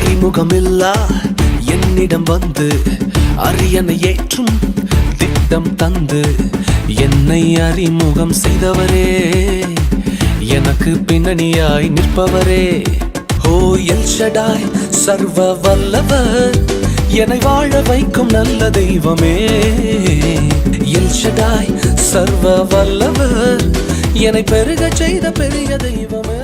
அறிமுகமில்லா என்னிடம் வந்து அரியணை ஏற்றும் திட்டம் தந்து என்னை அறிமுகம் செய்தவரே, எனக்கு பின்னணியாய் நிற்பவரே. ஓ எல் ஷடாய் சர்வ வல்லவர், என்னை வாழ வைக்கும் நல்ல தெய்வமே. எல் ஷடாய் சர்வ வல்லவர், என்னை பெருக செய்த பெரிய தெய்வமே.